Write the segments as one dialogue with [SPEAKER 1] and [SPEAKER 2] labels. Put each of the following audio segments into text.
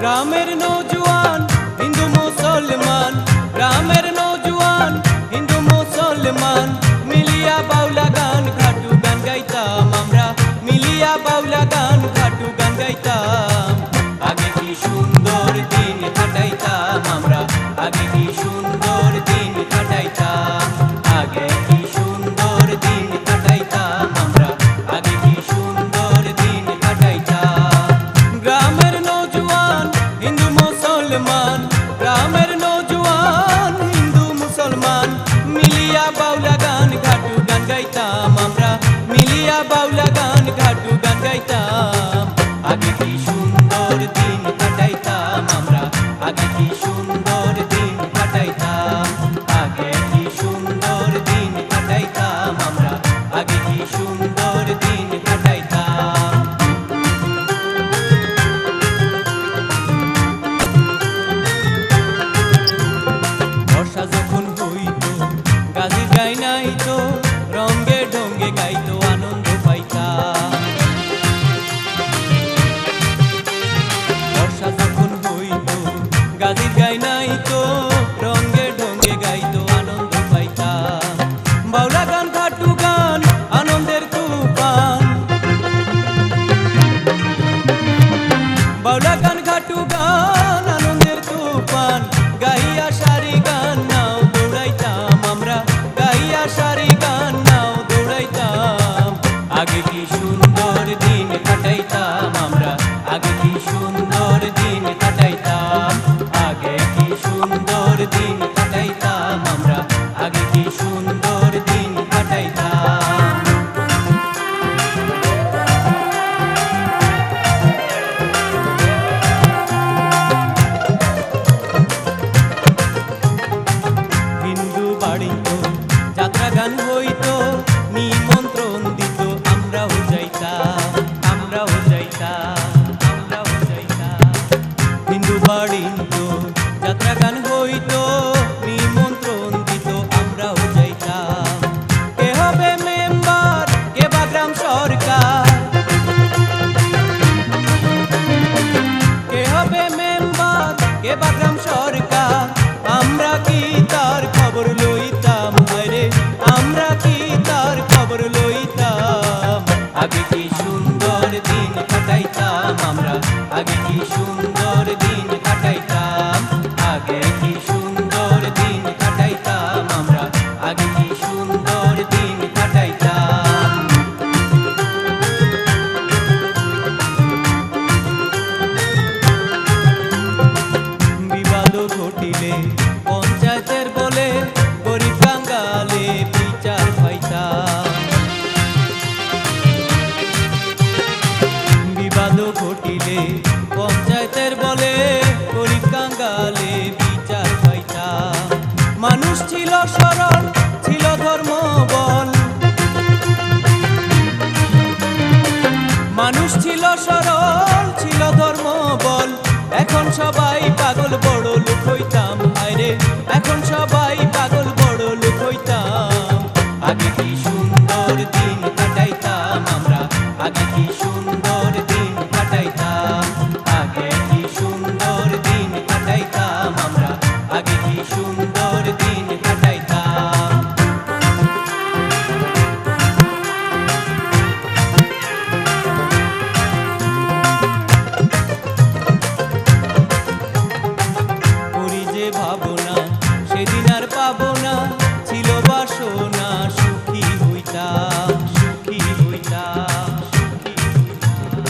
[SPEAKER 1] গ্রামের নৌজওয়ান হিন্দু মুসলমান, গ্রামের নৌজওয়ান হিন্দু মুসলমান মিলিয়া বাউলা গান খাটু গান গাইতাম আমরা, মিলিয়া বাউলা গান খাটু গান গাইতাম। আগে কি সুন্দর দিন কাটাইতাম আমরা, আগে কি সুন্দর দিন কাটাইতাম, আগে কি সুন্দর দিন কাটাইতাম আমরা, আগে কি সুন্দর দিন কাটাইতাম। গ্রামের নৌজওয়ান হিন্দু মুসলমান, গ্রামের নৌজওয়ান হিন্দু মুসলমান মিলিয়া বাউলা গান ঘাটু গান গাইতাম আমরা, মিলিয়া বাউলা গান ঘাটু গান গাইতাম। আগে কি সুন্দর দিন কাটাইতাম আমরা, আগে কি সুন্দর দিন কাটাইতাম, আগে কি সুন্দর দিন কাটাইতাম আমরা, আগে কি সুন্দর দিন কাটাইতাম। বর্ষা যখন হইতো গাজির গাই নাইতো, রঙ্গে ঢঙ্গে গাইতো আনন্দ পাইতাম। বর্ষা যখন হইতো গাজির গাই নাইতো, রঙ্গে ঢঙ্গে গাইতো আনন্দ পাইতাম। বাউলা গান খাটু গান আনন্দের তুফান, বাউলা গান খাটু গান আনন্দের তুফান গাইয়া সারি গান নাও দৌড়াইতাম আমরা, গাইয়া সারি গান নাও দৌড়াইতাম। আগে কি সুন্দর দিন কাটাইতাম আমরা, আগে কি সুন্দর দিন কাটাইতাম, আগে কি সুন্দর দিন কাটাইতাম আমরা, আগে কি সুন্দর দিন কাটাইতাম। হিন্দু বাড়িতো যাত্রা গান হইতো, নিমন্ত্রণ দিত আমরাও যাইতাম, আমরাও যাইতাম, আমরাও যাইতাম। হিন্দু বাড়িতো যাত্রা গান হইতো, নিমন্ত্রণ দিত আমরাও যাইতাম। কে হবে মেম্বার, কে বা গ্রাম সরকার, কে হবে মেম্বার, কে বা গ্রাম সরকার আমরা কি তার খবর লইতাম, হায়রে আমরা কি তার খবর লইতাম। আগে কি সুন্দর দিন কাটাইতাম আমরা, আগে কি সুন্দর দিন কাটাইতাম, আগে কি সুন্দর দিন কাটাইতাম আমরা, আগে কি সুন্দর দিন কাটাইতাম। বিবাদ ঘটিলে পঞ্চায়েতের বলে গরিব কাঙ্গালে বিচার পাইতাম। বিবাদ ঘটিলে পঞ্চায়েতের বলে গরিব কাঙ্গালে বিচার পাইতাম। মানুষ ছিল সরল, ছিল ধর্ম বল, মানুষ ছিল সরল, ছিল ধর্ম বল। এখন সবাই পাগল বড় লোক হইতাম, হায়রে এখন সবাই পাগল বড় লোক হইতাম। আগে কি সুন্দর দিন কাটাইতাম আমরা, আগে কি সুন্দর দিন কাটাইতাম, আগে কি সুন্দর দিন কাটাইতাম আমরা, আগে কি সুন্দর দিন কাটাইতাম। করি যে ভাবনা সেদিন আর পাবো না, ছিল বাসনা সুখী হইতাম, সুখী হইতাম, সুখী হইতাম।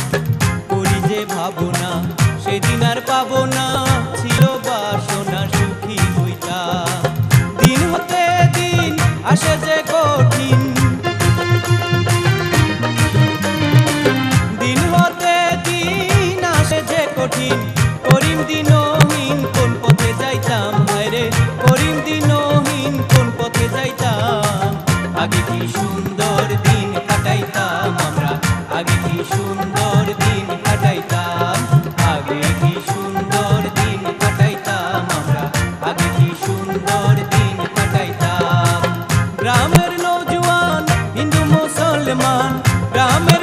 [SPEAKER 1] করি যে ভাবনা সেদিন আর পাবো না, ছিল বাসনা সুখী হইতাম। দিন হতে দিন আসে যে কঠিন, দিন হতে দিন আসে যে কঠিন। করিম দিনহীন কোন পথে যাইতাম, হায়রে করিম দিনহীন কোন পথে যাইতাম। আগে কি সুন্দর দিন কাটাইতাম আমরা, আগে কি সুন্দর দিন কাটাইতাম, আগে কি সুন্দর দিন কাটাইতাম আমরা, আগে কি সুন্দর দিন কাটাইতাম। গ্রামের নৌজওয়ান হিন্দু মুসলমান, গ্রামের